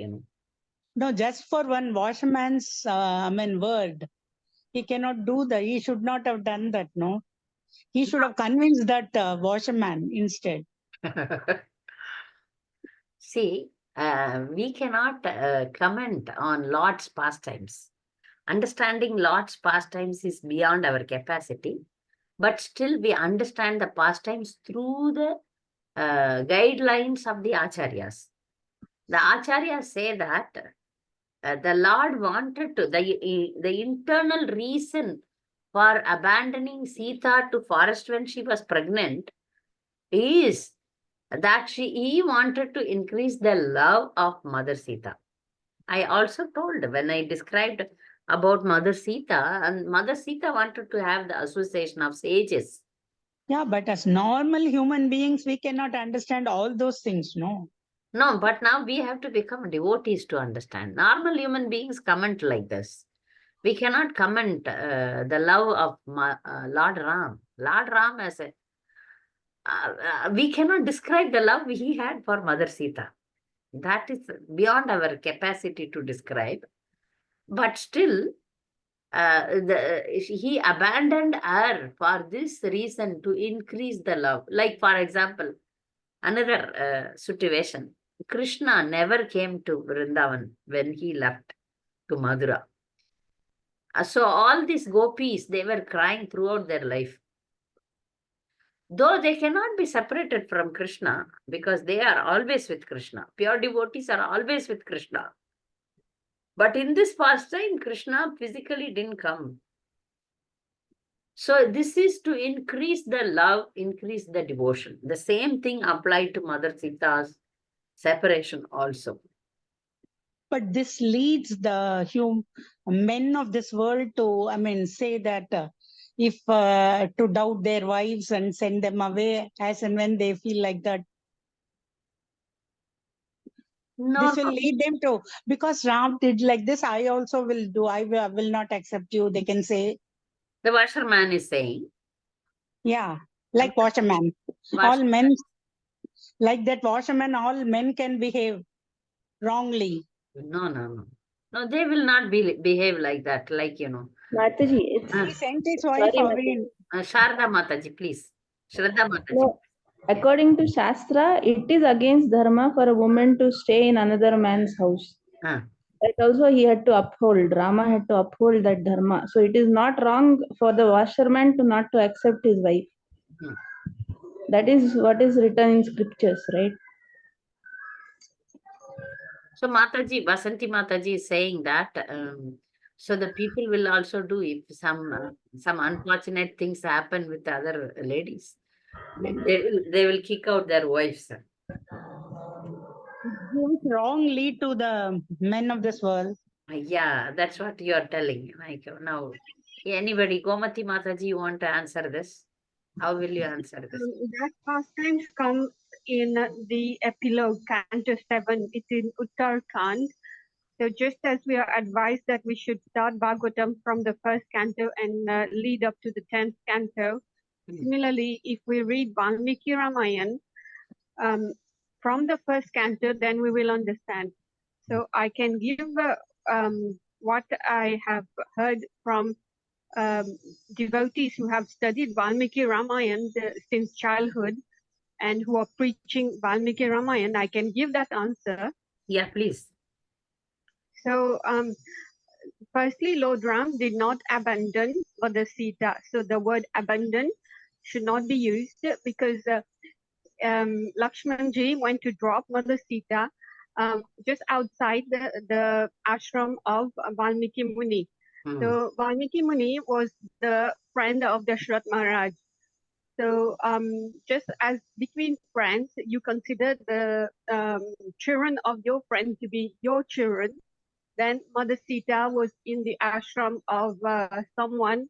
No, just for one washerman's, word. He cannot do that. He should not have done that, no? He should have convinced that washerman instead. See, we cannot comment on Lord's pastimes. Understanding Lord's pastimes is beyond our capacity, but still we understand the pastimes through the guidelines of the Acharyas. The Acharyas say that the Lord wanted to, the internal reason for abandoning Sita to forest when she was pregnant is that he wanted to increase the love of Mother Sita. I also told when I described about Mother Sita, and Mother Sita wanted to have the association of sages. Yeah, but as normal human beings, we cannot understand all those things, no? No, but now we have to become devotees to understand. Normal human beings comment like this. We cannot comment the love of Lord Ram. Lord Ram as a we cannot describe the love he had for Mother Sita. That is beyond our capacity to describe. But still, he abandoned her for this reason to increase the love. Like, for example, another situation. Krishna never came to Vrindavan when he left to Madura. So all these gopis, they were crying throughout their life. Though they cannot be separated from Krishna because they are always with Krishna. Pure devotees are always with Krishna. But in this pastime, Krishna physically didn't come. So this is to increase the love, increase the devotion. The same thing applied to Mother Sita's separation also. But this leads the men of this world to, say that if to doubt their wives and send them away as and when they feel like that. No, this will lead them to, because Ram did like this, I also will do. I will not accept you, they can say. The washerman is saying. Yeah, like washerman. All men, like that washerman, all men can behave wrongly. No. No, they will not behave like that, like, Mataji, it's He sent his wife sorry, away. Sharda Mataji, please. Shraddha Mataji. No, according to Shastra, it is against dharma for a woman to stay in another man's house. That also he had to uphold. Rama had to uphold that dharma. So it is not wrong for the washerman to not to accept his wife. That is what is written in scriptures, right? So Mataji, Basanti Mataji is saying that so the people will also do if some unfortunate things happen with other ladies. They will kick out their wives. Gives wrong lead to the men of this world. Yeah, that's what you are telling. Like now, anybody, Gomati Mataji, you want to answer this? How will you answer this? That pastimes come in the epilogue, Canto 7. It's in Uttarakhand. So just as we are advised that we should start Bhagavatam from the first canto and lead up to the 10th canto, similarly, if we read Valmiki Ramayan from the first canto, then we will understand. So I can give what I have heard from devotees who have studied Valmiki Ramayan since childhood and who are preaching Valmiki Ramayan. I can give that answer. Yeah, please. So, firstly, Lord Ram did not abandon Mother Sita. So the word abandon should not be used because Lakshmanji went to drop Mother Sita just outside the ashram of Valmiki Muni. So Valmiki Muni was the friend of Dashrath Maharaj. So just as between friends, you consider the children of your friend to be your children, then Mother Sita was in the ashram of someone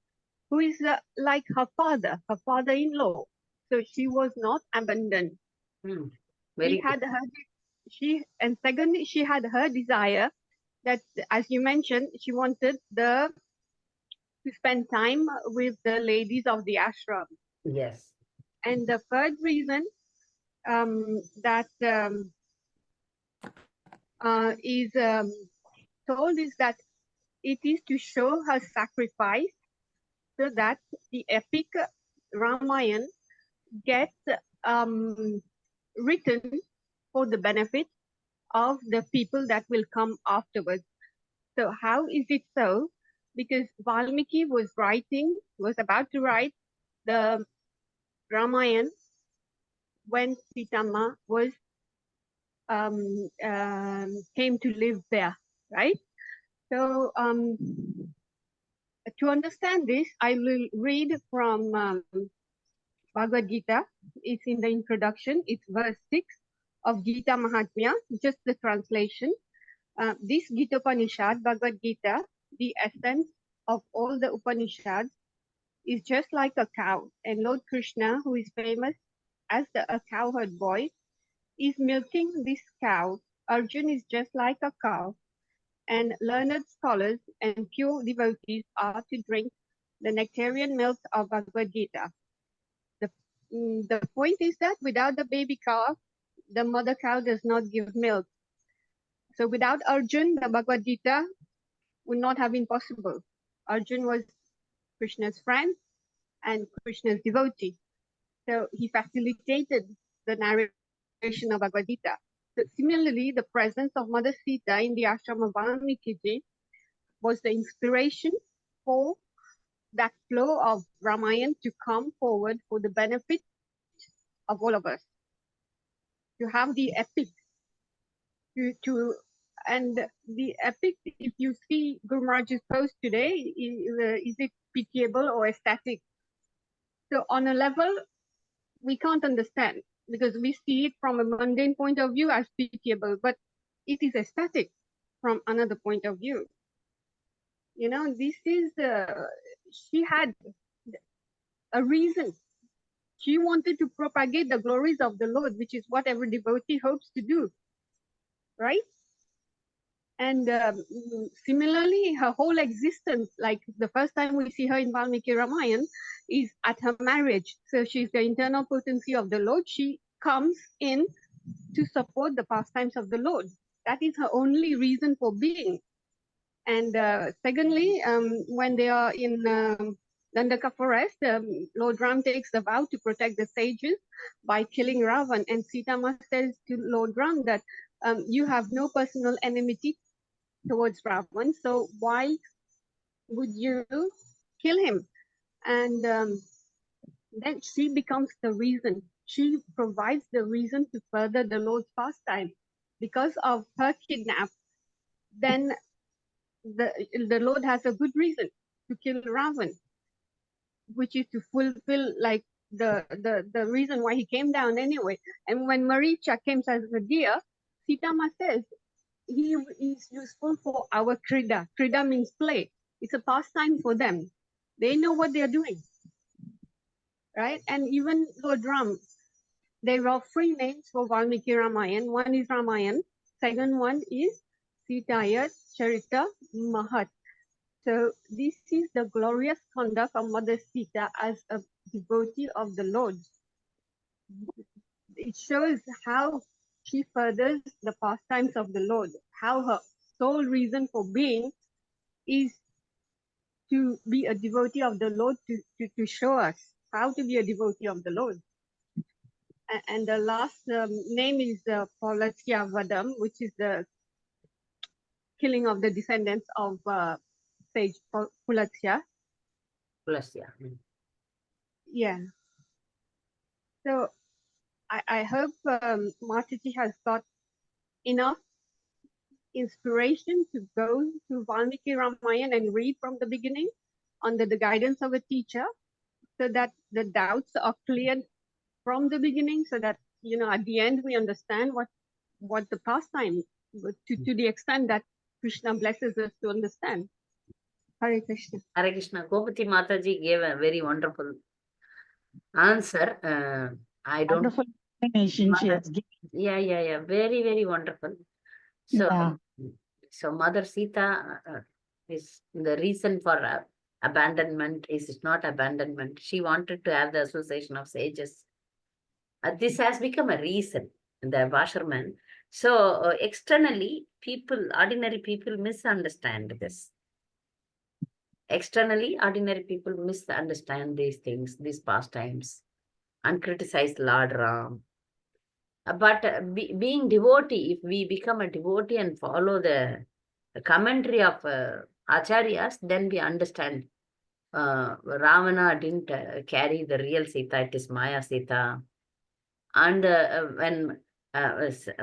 who is like her father-in-law. So she was not abandoned. Very She had her, and secondly, she had her desire that, as you mentioned, she wanted to spend time with the ladies of the ashram. Yes. And the third reason that is told is that it is to show her sacrifice so that the epic Ramayan gets written for the benefit of the people that will come afterwards. So how is it so? Because Valmiki was about to write the Ramayan when Sitama was came to live there, right? So to understand this, I will read from Bhagavad Gita. It's in the introduction. It's verse 6 of Gita Mahatmya, just the translation. This Gita Upanishad, Bhagavad Gita, the essence of all the Upanishads, is just like a cow. And Lord Krishna, who is famous as a cowherd boy, is milking this cow. Arjun is just like a cow. And learned scholars and pure devotees are to drink the nectarian milk of Bhagavad Gita. The point is that without the baby cow, the mother cow does not give milk. So without Arjun, the Bhagavad Gita would not have been possible. Arjun was Krishna's friend and Krishna's devotee. So he facilitated the narration of Bhagavad Gita. So similarly, the presence of Mother Sita in the ashram of Valmiki was the inspiration for that flow of Ramayan to come forward for the benefit of all of us. To have the epic, and the epic, if you see Guru Maharaj's post today, is it pitiable or ecstatic? So on a level, we can't understand because we see it from a mundane point of view as pitiable, but it is ecstatic from another point of view. You know, this is, she had a reason. She wanted to propagate the glories of the Lord, which is what every devotee hopes to do, right? And similarly, her whole existence, like the first time we see her in Valmiki Ramayan, is at her marriage. So she's the internal potency of the Lord. She comes in to support the pastimes of the Lord. That is her only reason for being. And secondly, when they are in Dandaka forest, Lord Ram takes the vow to protect the sages by killing Ravan. And Sitama says to Lord Ram that you have no personal enmity towards Ravan, so why would you kill him? And then she becomes the reason she provides the reason to further the Lord's pastime. Because of her kidnap, then the Lord has a good reason to kill Ravan, which is to fulfill like the reason why he came down anyway. And when Maricha came as a deer, Sitama says he is useful for our krida. Krida means play. It's a pastime for them. They know what they're doing, right? And even Lord Ram, there are three names for Valmiki Ramayan. One is Ramayan. Second one is Sitaya Charita Mahat. So this is the glorious conduct of Mother Sita as a devotee of the Lord. It shows how she furthers the pastimes of the Lord, how her sole reason for being is to be a devotee of the Lord, to show us how to be a devotee of the Lord. And the last name is Paulatya Vadam, which is the killing of the descendants of sage Pulatya. Plus, yeah. Yeah. So I hope Mataji has got enough inspiration to go to Valmiki Ramayan and read from the beginning under the guidance of a teacher, so that the doubts are cleared from the beginning, so that, you know, at the end we understand what the pastime, to the extent that Krishna blesses us to understand. Hare Krishna. Hare Krishna. Gopati Mataji gave a very wonderful answer. I don't. Wonderful explanation she has given. Yeah. Very, very wonderful. So, Yeah. so Mother Sita is the reason for abandonment is not abandonment. She wanted to have the association of sages. This has become a reason, the washerman. So externally, ordinary people misunderstand this. Externally, ordinary people misunderstand these things, these pastimes, and criticize Lord Ram. But being devotee, if we become a devotee and follow the commentary of acharyas, then we understand Ravana didn't carry the real Sita, it is Maya Sita. And when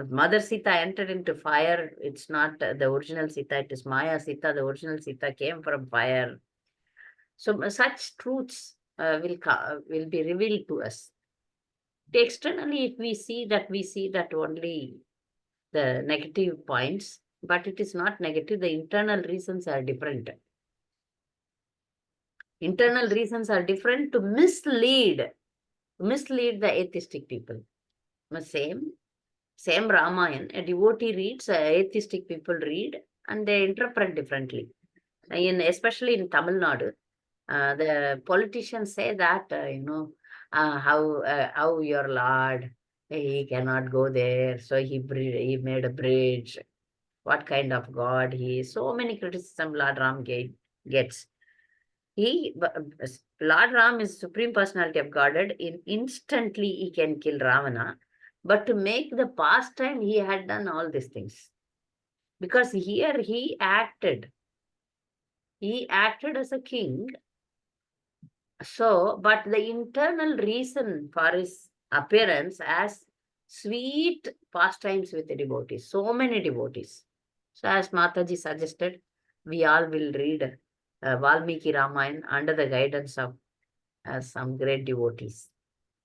Mother Sita entered into fire, it's not the original Sita, it is Maya Sita. The original Sita came from fire. So such truths will be revealed to us. Externally, if we see that only the negative points, but it is not negative. The internal reasons are different. Internal reasons are different to mislead the atheistic people. Same Ramayan, a devotee reads, atheistic people read, and they interpret differently. Especially in Tamil Nadu, the politicians say that, how your Lord, he cannot go there, so he made a bridge. What kind of God he is? So many criticism Lord Ram gets. Lord Ram is Supreme Personality of Godhead. Instantly he can kill Ravana. But to make the pastime, he had done all these things. Because here he acted. He acted as a king. So, but the internal reason for his appearance as sweet pastimes with the devotees. So many devotees. So as Mataji suggested, we all will read Valmiki Ramayana under the guidance of some great devotees.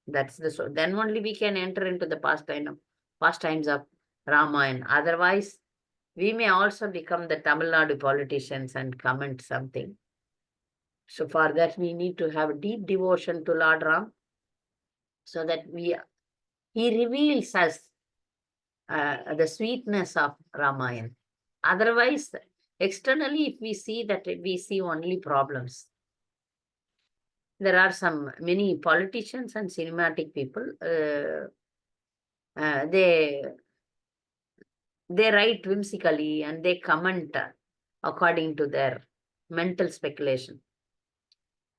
Then only we can enter into the pastimes of Ramayana. Otherwise, we may also become the Tamil Nadu politicians and comment something. So for that, we need to have deep devotion to Lord Ram, so that he reveals us the sweetness of Ramayana. Otherwise, externally, if we see only problems. There are many politicians and cinematic people. They write whimsically and they comment according to their mental speculation.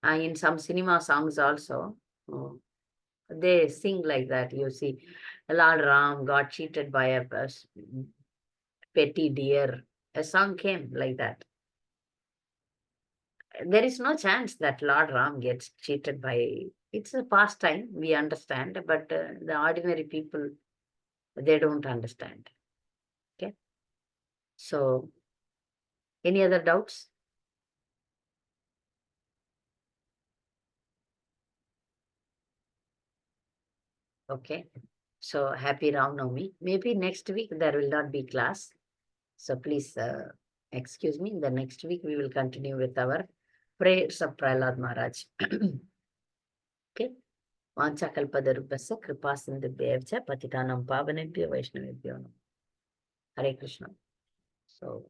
In some cinema songs also, they sing like that. You see, Lord Ram got cheated by a petty deer. A song came like that. There is no chance that Lord Ram gets cheated by It's a pastime, we understand, but the ordinary people, they don't understand. Okay. So, any other doubts? Okay. So, happy Ram Navami. Maybe next week there will not be class. So, please excuse me. The next week we will continue with our prayers of Prahlad Maharaj. Okay. Vanchakalpadarubhasya kripasindhubhyeva patitanam pavanebhyo vaishnavebhyo namo. Hare Krishna. So,